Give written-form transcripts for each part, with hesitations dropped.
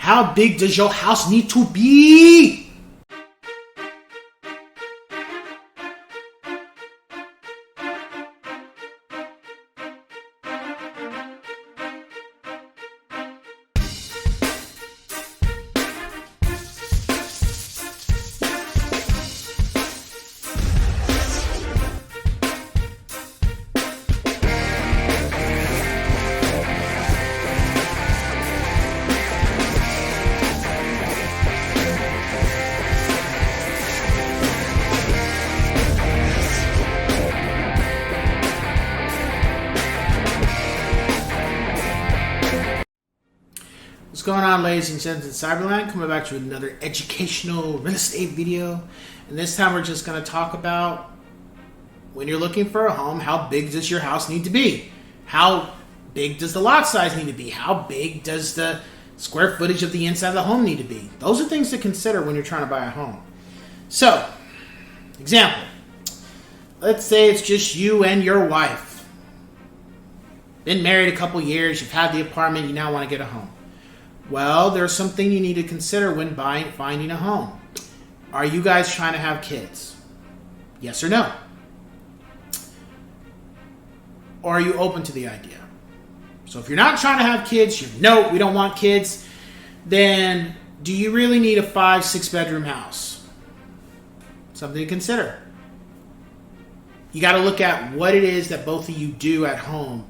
How big does your house need to be? What's going on, ladies and gentlemen, Cyberland? Coming back to another educational real estate video. And this time we're just going to talk about when you're looking for a home, how big does your house need to be? How big does the lot size need to be? How big does the square footage of the inside of the home need to be? Those are things to consider when you're trying to buy a home. So, example. Let's say it's just you and your wife. Been married a couple years, you've had the apartment, you now want to get a home. Well, there's something you need to consider when finding a home. Are you guys trying to have kids? Yes or no? Or are you open to the idea? So if you're not trying to have kids, no, we don't want kids, then do you really need a 5-6 bedroom house? Something to consider. You got to look at what it is that both of you do at home.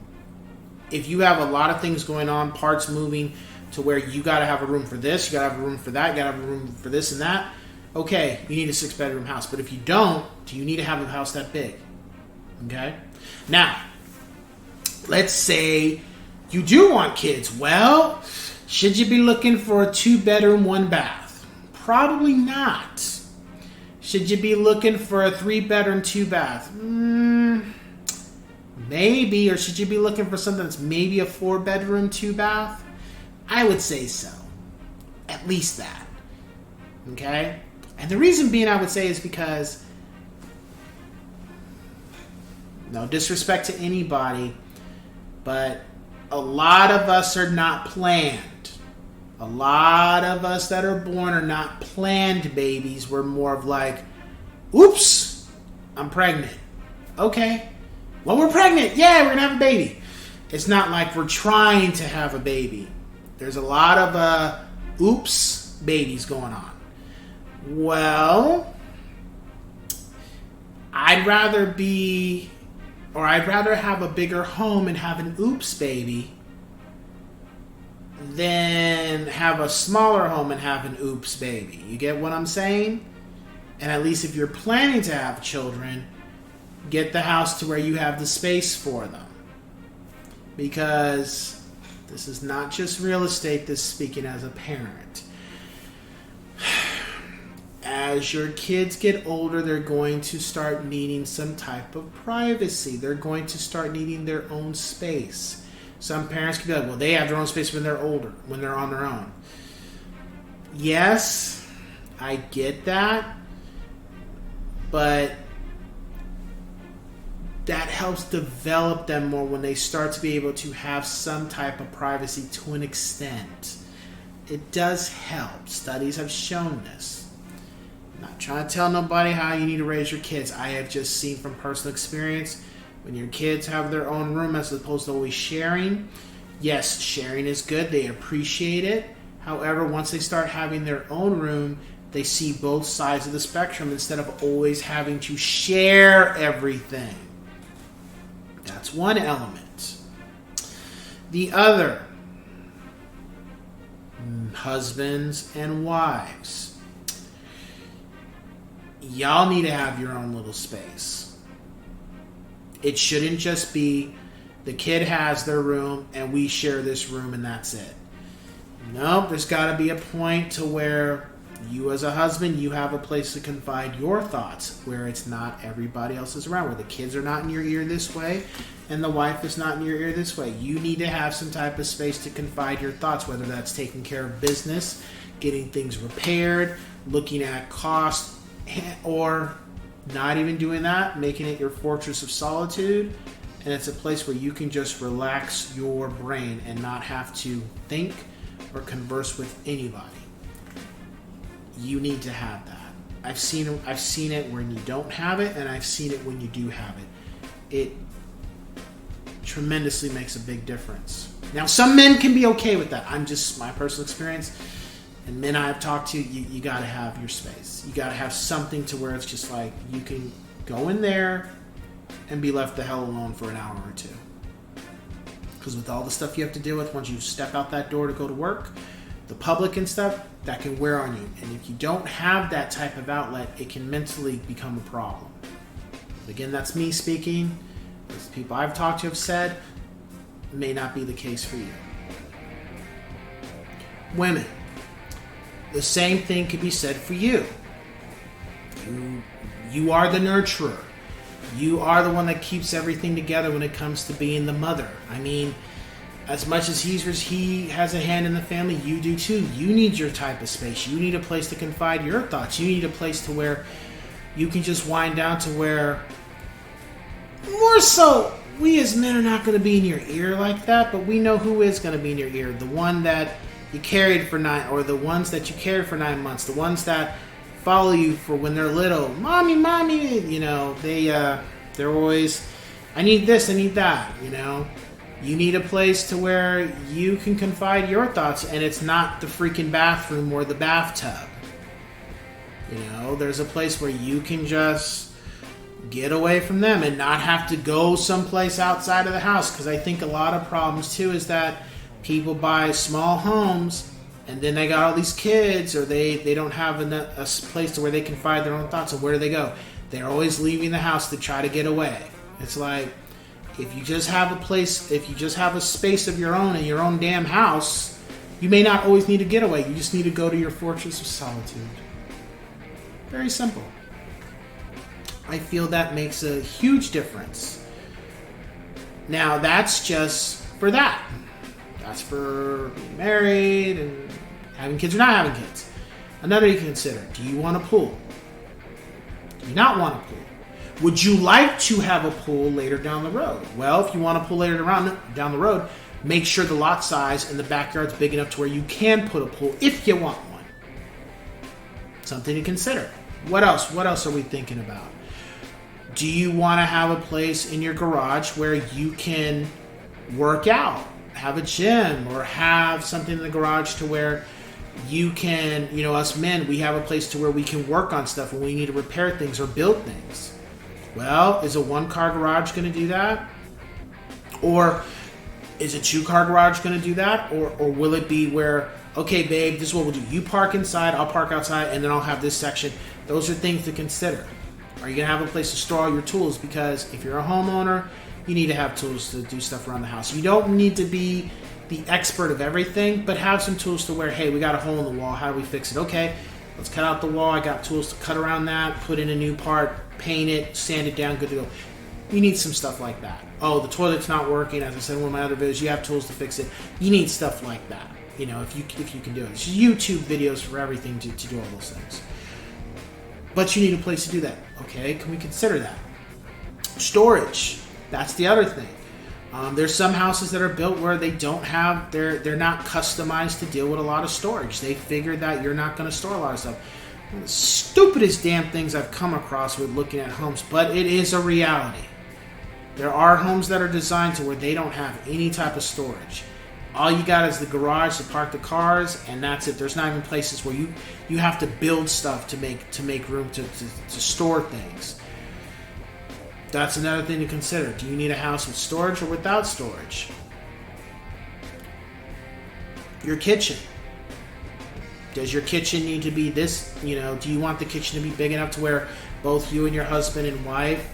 If you have a lot of things going on, parts moving, to where you got to have a room for this, you got to have a room for that, you got to have a room for this and that, okay, you need a 6-bedroom house. But if you don't, do you need to have a house that big? Okay? Now, let's say you do want kids. Well, should you be looking for a 2-bedroom, 1-bath? Probably not. Should you be looking for a 3-bedroom, 2-bath? Maybe. Or should you be looking for something that's maybe a 4-bedroom, 2-bath? I would say so. At least that. Okay? And the reason being I would say is because, no disrespect to anybody, but a lot of us are not planned. A lot of us that are born are not planned babies. We're more of like, oops, I'm pregnant. Okay. Well, we're pregnant. Yeah, we're going to have a baby. It's not like we're trying to have a baby. There's a lot of oops babies going on. Well, I'd rather have a bigger home and have an oops baby than have a smaller home and have an oops baby. You get what I'm saying? And at least if you're planning to have children, get the house to where you have the space for them. Because this is not just real estate, this is speaking as a parent. As your kids get older, they're going to start needing some type of privacy. They're going to start needing their own space. Some parents can be like, well, they have their own space when they're older, when they're on their own. Yes, I get that. But that helps develop them more when they start to be able to have some type of privacy to an extent. It does help. Studies have shown this. I'm not trying to tell nobody how you need to raise your kids. I have just seen from personal experience, when your kids have their own room as opposed to always sharing, yes, sharing is good. They appreciate it. However, once they start having their own room, they see both sides of the spectrum instead of always having to share everything. That's one element. The other, husbands and wives. Y'all need to have your own little space. It shouldn't just be the kid has their room and we share this room and that's it. Nope, there's got to be a point to where you as a husband, you have a place to confide your thoughts where it's not everybody else is around, where the kids are not in your ear this way and the wife is not in your ear this way. You need to have some type of space to confide your thoughts, whether that's taking care of business, getting things repaired, looking at cost, or not even doing that, making it your fortress of solitude. And it's a place where you can just relax your brain and not have to think or converse with anybody. You need to have that. I've seen it when you don't have it, and I've seen it when you do have it. It tremendously makes a big difference. Now, some men can be okay with that. I'm just my personal experience, and men I've talked to, you got to have your space. You got to have something to where it's just like you can go in there and be left the hell alone for an hour or two. Because with all the stuff you have to deal with once you step out that door to go to work, the public and stuff, that can wear on you. And if you don't have that type of outlet, it can mentally become a problem. But again, that's me speaking. As people I've talked to have said, it may not be the case for you. Women, the same thing could be said for you. You are the nurturer. You are the one that keeps everything together when it comes to being the mother. I mean, as much as he has a hand in the family, you do too. You need your type of space. You need a place to confide your thoughts. You need a place to where you can just wind down to where, more so, we as men are not going to be in your ear like that, but we know who is going to be in your ear. The one that you carried for or the ones that you carried for 9 months, the ones that follow you for when they're little. Mommy, you know, they're always, I need this, I need that, you know. You need a place to where you can confide your thoughts, and it's not the freaking bathroom or the bathtub. You know, there's a place where you can just get away from them and not have to go someplace outside of the house. Because I think a lot of problems too is that people buy small homes and then they got all these kids, or they don't have a place to where they confide their own thoughts. And where do they go? They're always leaving the house to try to get away. It's like, if you just have a place, if you just have a space of your own in your own damn house, you may not always need a getaway. You just need to go to your fortress of solitude. Very simple. I feel that makes a huge difference. Now, that's just for that. That's for being married and having kids or not having kids. Another you can consider. Do you want a pool? Do you not want a pool? Would you like to have a pool later down the road? Well, if you want a pool later down the road, make sure the lot size and the backyard's big enough to where you can put a pool if you want one. Something to consider. What else? What else are we thinking about? Do you want to have a place in your garage where you can work out, have a gym, or have something in the garage to where you can, you know, us men, we have a place to where we can work on stuff when we need to repair things or build things. Well, is a one-car garage going to do that? Or is a two-car garage going to do that? Or will it be where, okay, babe, this is what we'll do. You park inside, I'll park outside, and then I'll have this section. Those are things to consider. Are you going to have a place to store all your tools? Because if you're a homeowner, you need to have tools to do stuff around the house. You don't need to be the expert of everything, but have some tools to where, hey, we got a hole in the wall. How do we fix it? Okay, let's cut out the wall. I got tools to cut around that, put in a new part, paint it, sand it down, good to go. You need some stuff like that. Oh, the toilet's not working. As I said in one of my other videos, you have tools to fix it. You need stuff like that, you know, if you can do it. There's YouTube videos for everything to do all those things. But you need a place to do that. Okay, can we consider that? Storage. That's the other thing. There's some houses that are built where they don't have, they're not customized to deal with a lot of storage. They figure that you're not going to store a lot of stuff. One of the stupidest damn things I've come across with looking at homes, but it is a reality. There are homes that are designed to where they don't have any type of storage. All you got is the garage to park the cars, and that's it. There's not even places where you have to build stuff to make room to store things. That's another thing to consider. Do you need a house with storage or without storage? Your kitchen. Does your kitchen need to be this, you know, do you want the kitchen to be big enough to where both you and your husband and wife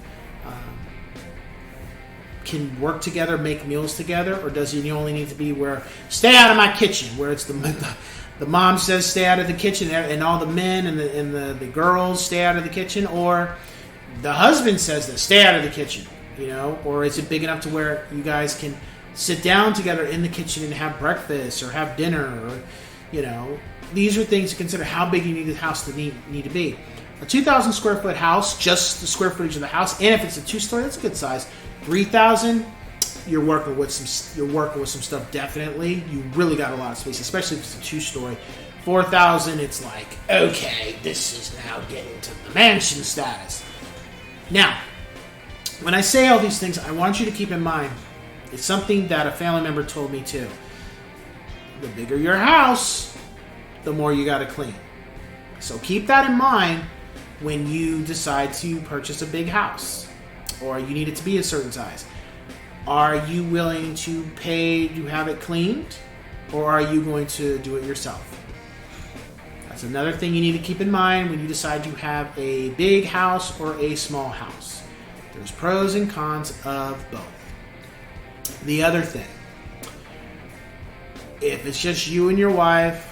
can work together, make meals together? Or does it only need to be where, stay out of my kitchen, where it's the mom says stay out of the kitchen and all the men and the girls stay out of the kitchen? Or the husband says that stay out of the kitchen, you know? Or is it big enough to where you guys can sit down together in the kitchen and have breakfast or have dinner? Or, you know, these are things to consider. How big you need the house to need to be. A 2,000 square foot house, just the square footage of the house, and if it's a 2-story, that's a good size. 3,000, you're working with some stuff. Definitely, you really got a lot of space, especially if it's a 2-story. 4,000, it's like, okay, this is now getting to the mansion status. Now, when I say all these things, I want you to keep in mind, it's something that a family member told me too. The bigger your house, the more you got to clean. So keep that in mind when you decide to purchase a big house, or you need it to be a certain size. Are you willing to pay to have it cleaned, or are you going to do it yourself? That's another thing you need to keep in mind when you decide to have a big house or a small house. There's pros and cons of both. The other thing, if it's just you and your wife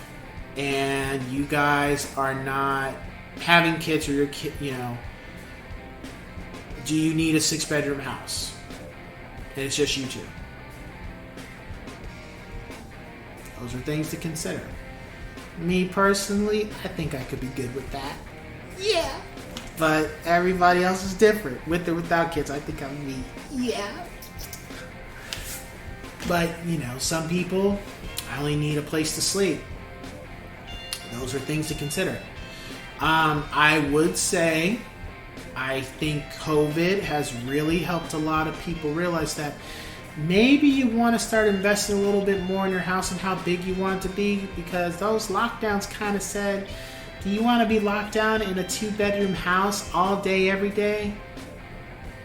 and you guys are not having kids, or your kid, do you need a 6-bedroom house? And it's just you two. Those are things to consider. Me personally, I think I could be good with that. Yeah. But everybody else is different. With or without kids, I think I'm me. Yeah. But, some people, I only need a place to sleep. Those are things to consider. I would say, I think COVID has really helped a lot of people realize that maybe you want to start investing a little bit more in your house and how big you want it to be, because those lockdowns kind of said, do you want to be locked down in a 2-bedroom house all day, every day?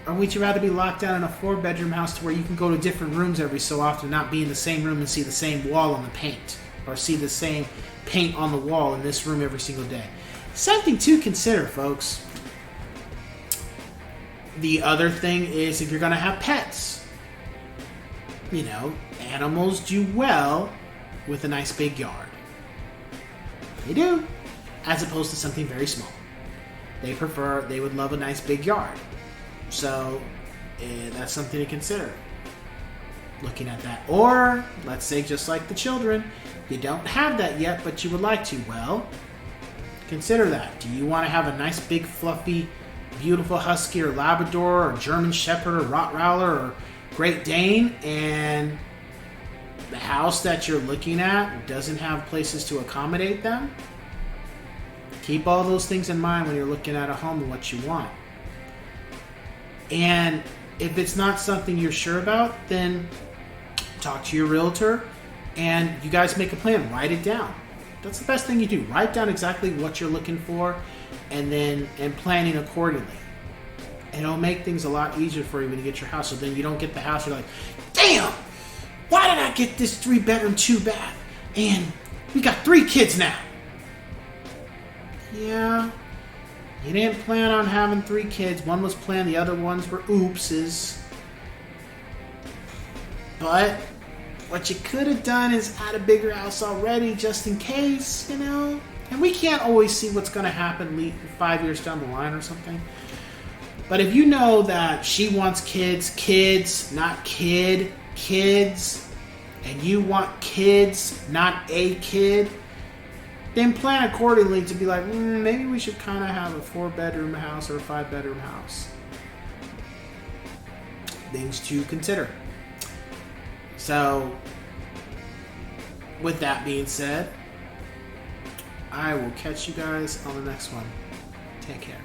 Or would you rather be locked down in a 4-bedroom house to where you can go to different rooms every so often, not be in the same room and see the same wall on the paint, or see the same paint on the wall in this room every single day? Something to consider, folks. The other thing is, if you're going to have pets, animals do well with a nice big yard. They do. As opposed to something very small. They would love a nice big yard. So, that's something to consider. Looking at that. Or, let's say just like the children, you don't have that yet, but you would like to. Well, consider that. Do you want to have a nice big fluffy beautiful husky or Labrador or German Shepherd or Rottweiler or Great Dane, and the house that you're looking at doesn't have places to accommodate them? Keep all those things in mind when you're looking at a home and what you want. And if it's not something you're sure about, then talk to your realtor and you guys make a plan. Write it down. That's the best thing you do. Write down exactly what you're looking for and planning accordingly. And it'll make things a lot easier for you when you get your house. So then you don't get the house, you're like, damn, why did I get this 3-bedroom, 2-bath? And we got 3 kids now. Yeah, you didn't plan on having 3 kids. One was planned, the other ones were oopses. But what you could have done is add a bigger house already, just in case, And we can't always see what's going to happen 5 years down the line or something. But if you know that she wants kids, not kids, and you want kids, not a kid, then plan accordingly to be like, maybe we should kind of have a 4-bedroom house or a 5-bedroom house. Things to consider. So, with that being said, I will catch you guys on the next one. Take care.